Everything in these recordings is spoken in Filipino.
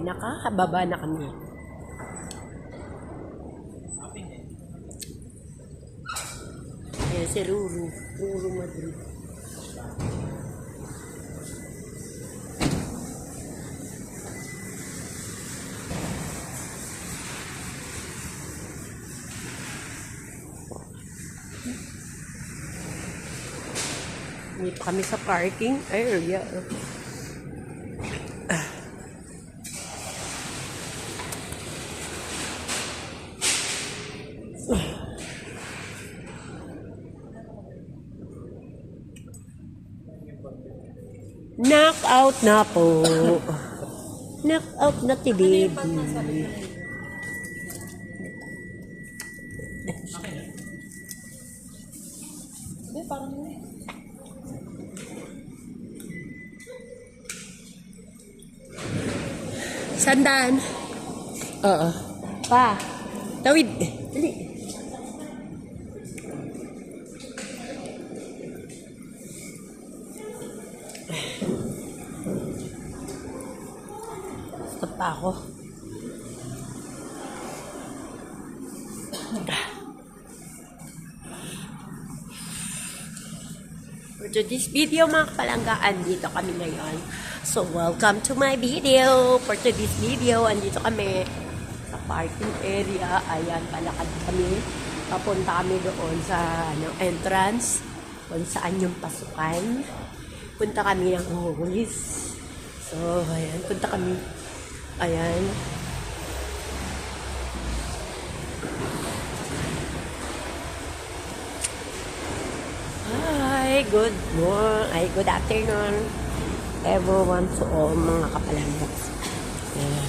nakakababa na kami. Ayan si Ruru Madrid. Dito kami sa parking area. Knockout na po. Knockout na si baby. Sandaan. Oo. Pa. Tawid. Dali. Takot pa ako. For today's video mga kapalanggaan, dito kami ngayon. So welcome to my video. For today's video, andito kami sa parking area. Ayan, palakad kami. Papunta kami doon sa entrance kung saan yung pasukan. Punta kami ng Holis. So, ayan, punta kami. Ayan. Hi, good afternoon everyone, to all mga kapalanggas. Yeah.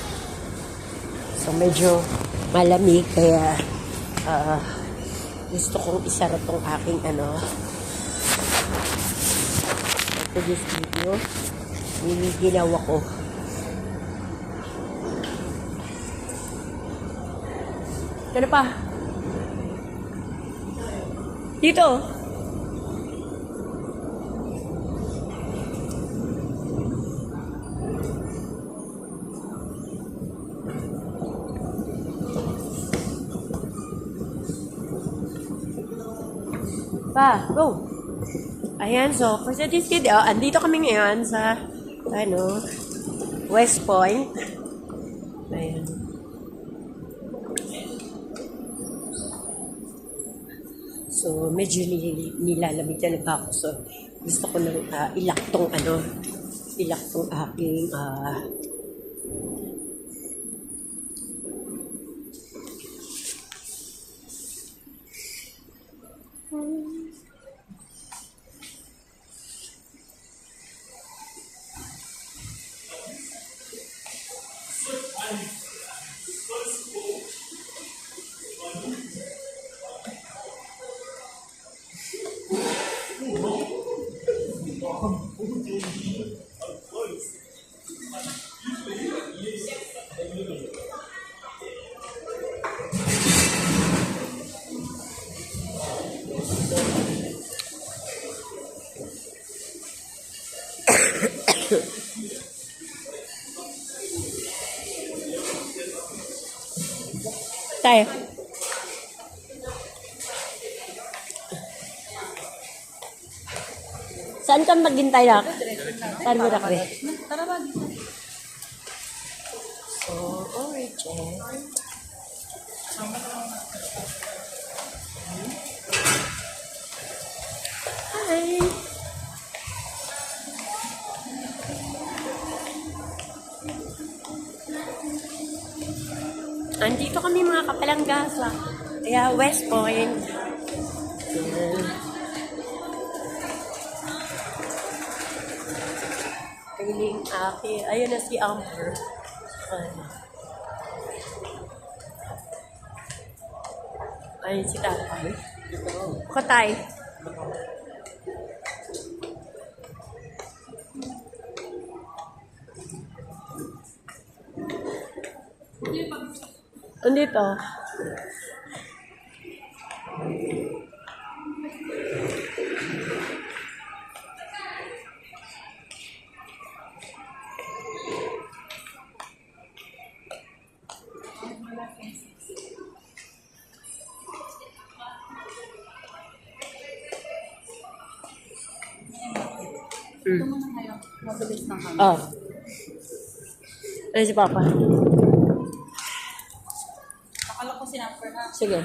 So, medyo malamig kaya gusto kong isara tong aking ito this video. Ginawa ko. Ano pa? Dito. Pa, go! Ayan, so, for today's video, andito kami ngayon sa, West Point. Ayan. So, medyo nilalamig talaga ako. So, gusto ko nang ilak tong aking, tayo. Saan ka maghintay na? Saan mo na kami? Tara ba dito? So, origin. Hi! Andito kami mga kapalanggas. Kaya West Point. Piling aki. Ayun na si Amber. Ayun si tatay. Katay. Andito. Ito muna kayo. Mabilis lang kami. Oh. Ay, si Papa. Akala ko sinapper na. Sige.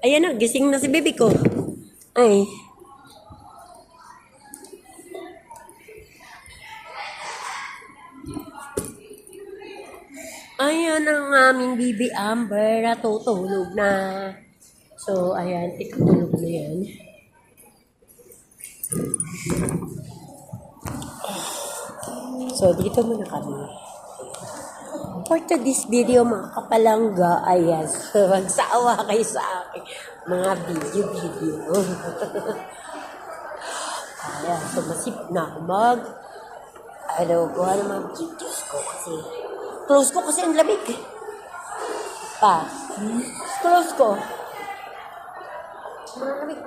Ayan na, gising na si baby ko. Ay. Ayan ang aming baby Amber, natutulog na. So, ayan, ikatulog na yan. So, dito muna kami. For today's video, mga kapalangga, ayan, magsawa kayo sa akin. Mga video. Ayan, so masip na ako gawa ng mga videos ko kasi, close ko kasi ang lamig. Close ko. Mga lamig.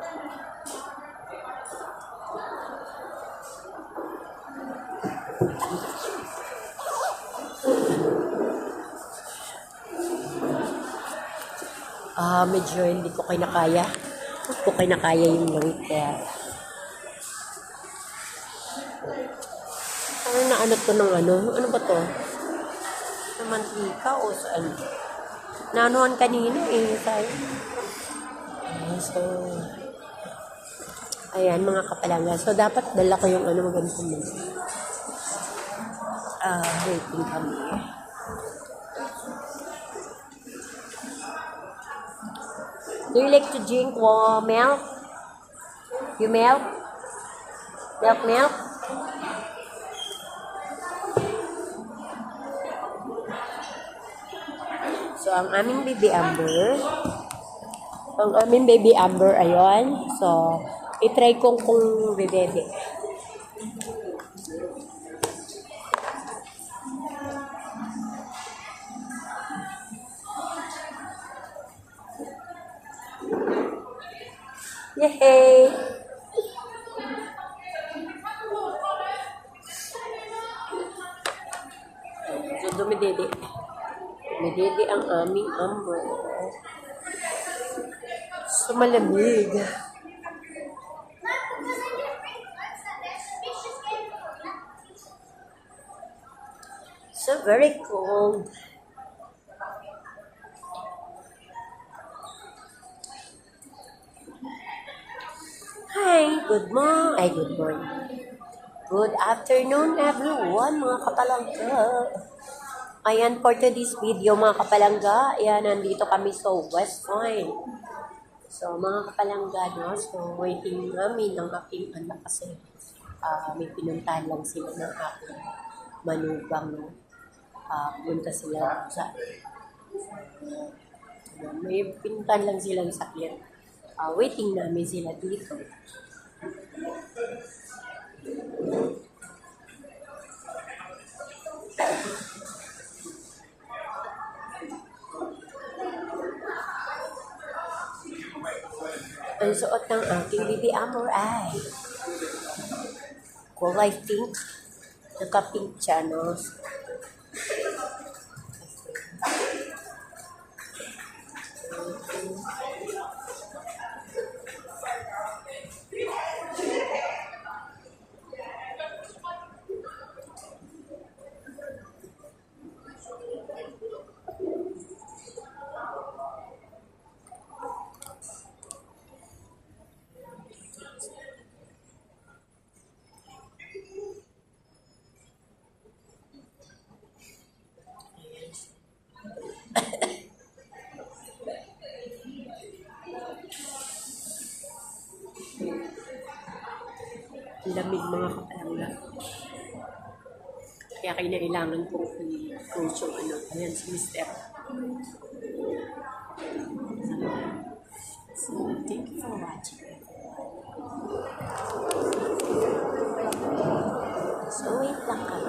Medyo hindi ko kinakaya. Hindi ko kinakaya yung lamig kaya. Ano to ng ano? Ano ba to? Sa mantika o saan? Naanuhan kanina tayo. So, ayan mga kapalangga. So, dapat dala ko yung maganda mo. Waiting kami. Do you like to drink milk? You milk? Milk? So, ang aming baby Amber, ayun. So, itry kong kung bibebe. Yay! So, dumidede. Dumidede ang aming Amber. So, malamig. So, very cold. Hi, good morning. Good afternoon, everyone, mga kapalangga. Ayan, for today's video, mga kapalangga, ayan, nandito kami sa West Point. So, mga kapalangga, no? So, waiting namin ng aking anak kasi may pinuntahan lang sila ng aking manugang, no? Punta sila sa may pinuntahan lang silang sakyan. Waiting namin sila dito. Ang suot ng aking baby Amber ay kulay pink. Naka-pink siya, no? Lamig mga kapalangga. Kaya kailangan kong i-coach yung ayan si Mr. So, thank you for watching. So, wait lang kami.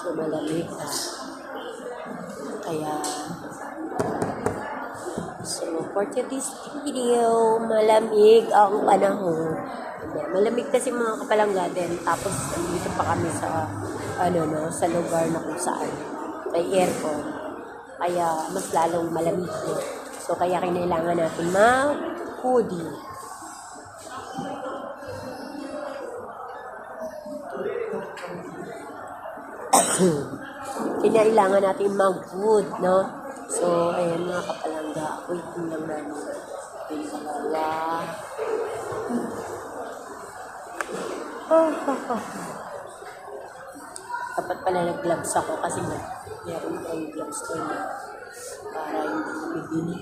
So, malamig na. Kaya, so, for today's video, malamig ang panahon. Malamig kasi mga kapalangga din. Tapos, dito pa kami sa, sa lugar na kung saan may aircon. Kaya, mas lalong malamig. No? So, kaya kailangan natin mag-hoodie. Kailangan natin mag-food, no? So, ayan mga kapalangga. Waiting lang namin. Wait lang. Dapat pala nag-gloves ako kasi meron tayong gloves ko na para hindi mabibili.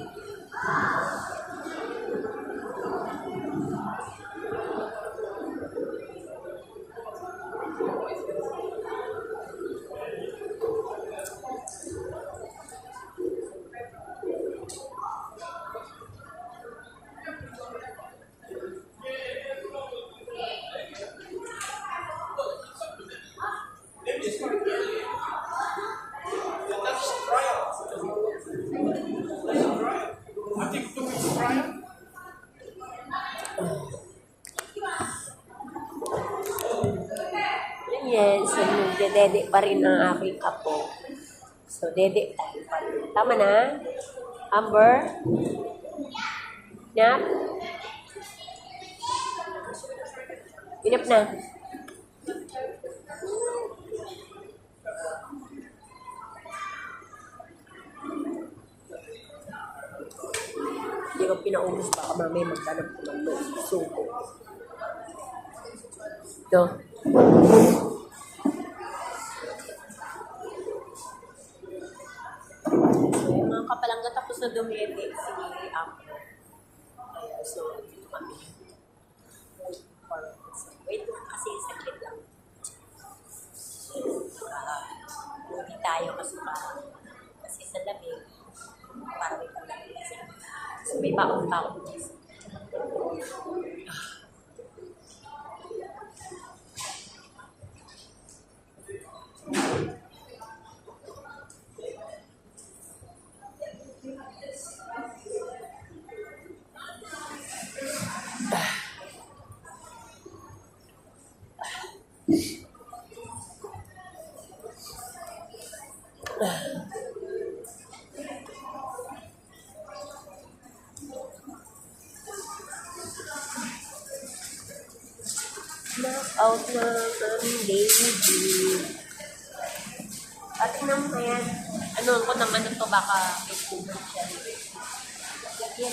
Yes, so dede pa rin ang aking apo. So, dede tayo pa rin. Tama na? Amber? Nap? Inap na. Hindi ko pinaubos pa. Mamaya magtanap ko ng suko. No? So, yung mga kapalangga tapos na dumete si Amber. Kaya, so, dito kami. Wait lang kasi sakit lang. Hindi tayo kasi sa lamig. Para may paglamig kasi. So, may baon pa ako. Knock-out na ang baby. At nang ayan, ko naman ito baka may tubig siya. Yan.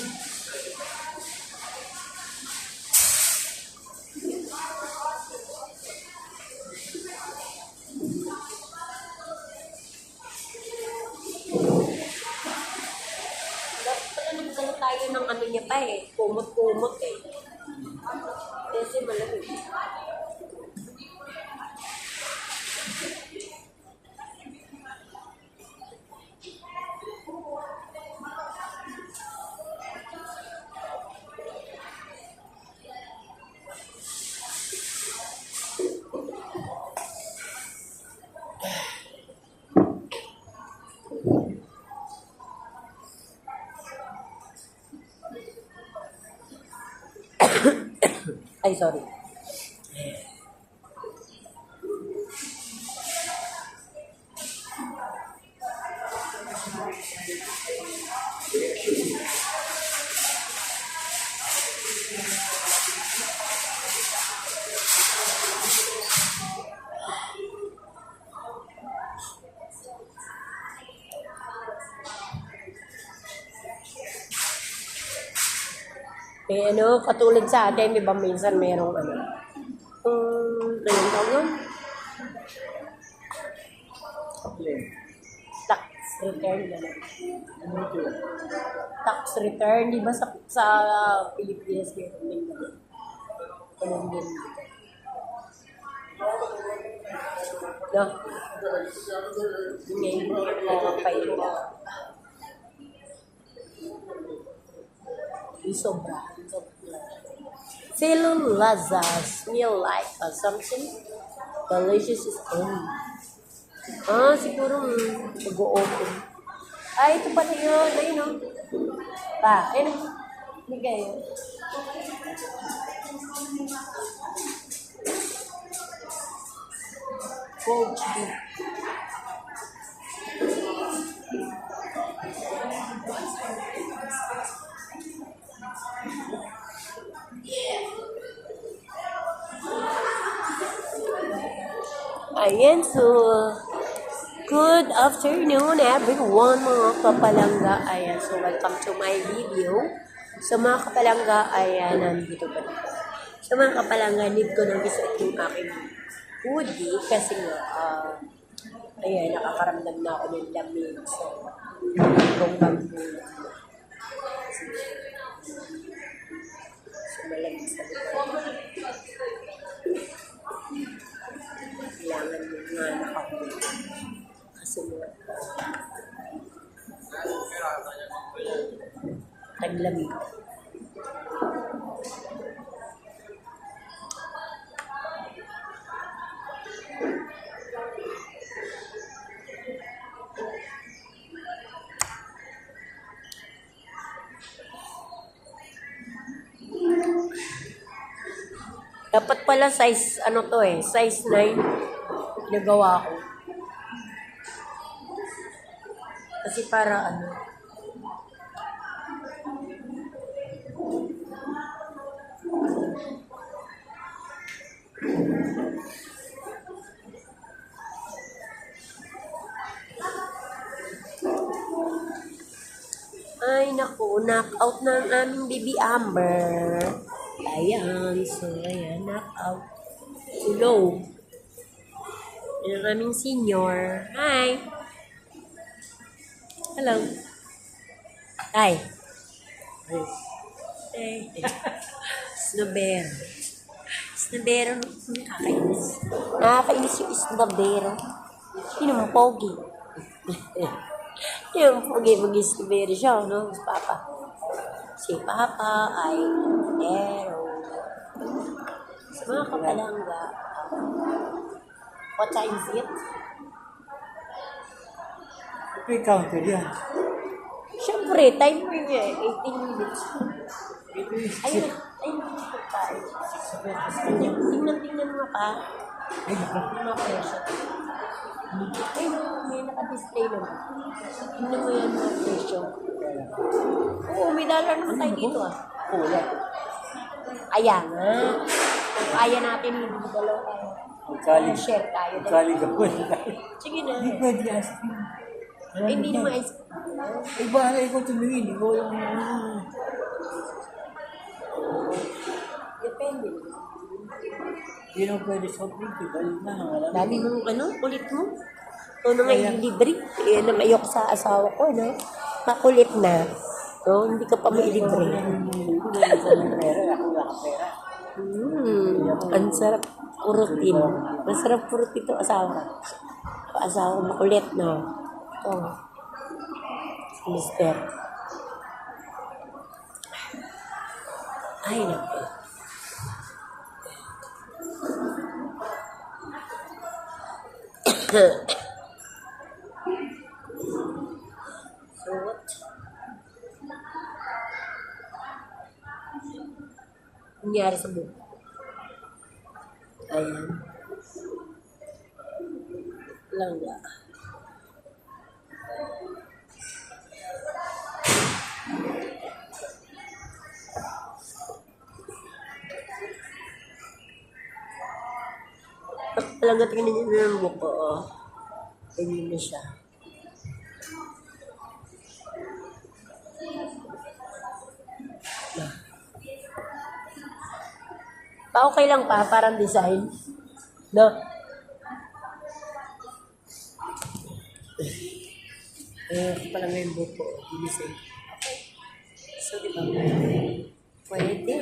Nagdala tayo ng niya pa kumot-kumot Kasi malamig. Ay, sorry. Katulad sa atin, di ba minsan merong anong tawag yun? Tax return na lang. Tax return, di ba sa Pilipinas meron din naman. Ganun din. No? Ngayon, kayo. Sobra. Cellulazas meal like something delicious is Siguro mag-open. Ito pala yun. Ayun o. Ayun o. Bigay yun. Coach. Ayan, so, good afternoon everyone mga kapalangga. Ayan, so welcome to my video. Sa mga kapalangga, ayan, nandito pa rin. Sa mga kapalangga, need ko nang isuot yung aking hoodie kasi nga, ayan, nakakaramdam na ako ng lamig. So, kung bambu. So, malamig sa likod. Kailangan mo nga nakahuli. Kasi mga taglamig. Dapat pala size, size 9 nagawa ko. Kasi para ay naku, knock-out na ang aming baby Amber. Ayan, so ayan, knock-out. Hello. Yan ang aming senior. Hi! Hello. Hi. Hey. Snobero. Snobero, nakakainis. Nakakainis yung snobero. Sino mo, pogi? Yung pogi, mag-snobero siya, no? Si Papa. Si Papa ay snobero. Sa mga kapalangga, what time is it? May counter yan. Siyempre, timer niya 18 minutes. Ayun, dito tayo. Tingnan mo pa. Yung mga presyo. May naka-display naman. Tingnan mo yan mga presyo. Oo, may dollar naman tayo dito Wala. Kaya nga. Kung kaya natin, hindi dalawa tayo. Share tayo. Magkalig ako. Sige na. Hindi pwede ice cream. Hindi naman ice Iba na ikaw tumingin. Ikaw yung... Depende. Hindi naman pwede soft drink. Balik na. Dami mo, kulit mo. Ito na nga libre. Yan ang ayok sa asawa ko, no? Makulit na. So, hindi ka pa may libre. Ang sarap purutin. Masarap purutin ito asawa. Asawa makulit, no? Ito. Si Mister. Ay, naku. So what? Nangyari sa buhok. Ayan. Langga. Langga, tingnan niyo na yung buhok ko. Ganyan na siya. Okay lang pa, parang design. No? Pala ngayon buhok ko. Design. Okay. So, di ba? Pwede.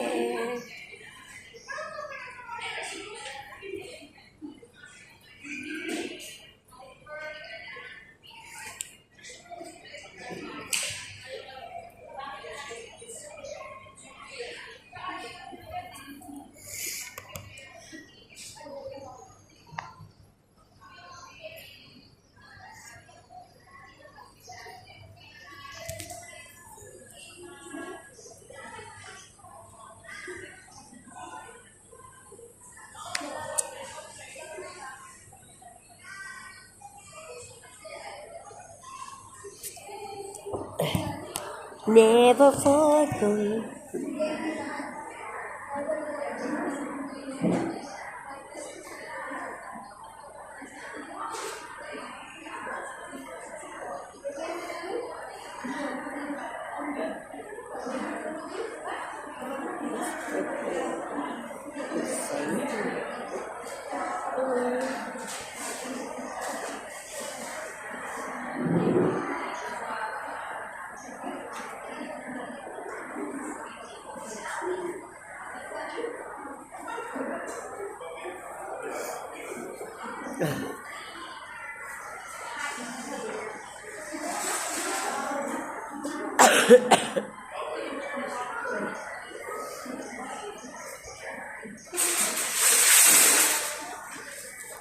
Never forget.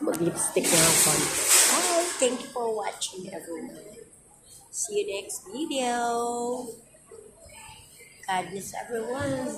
Mag-lipstick na ako. Hi, thank you for watching everyone. See you next video. God bless everyone.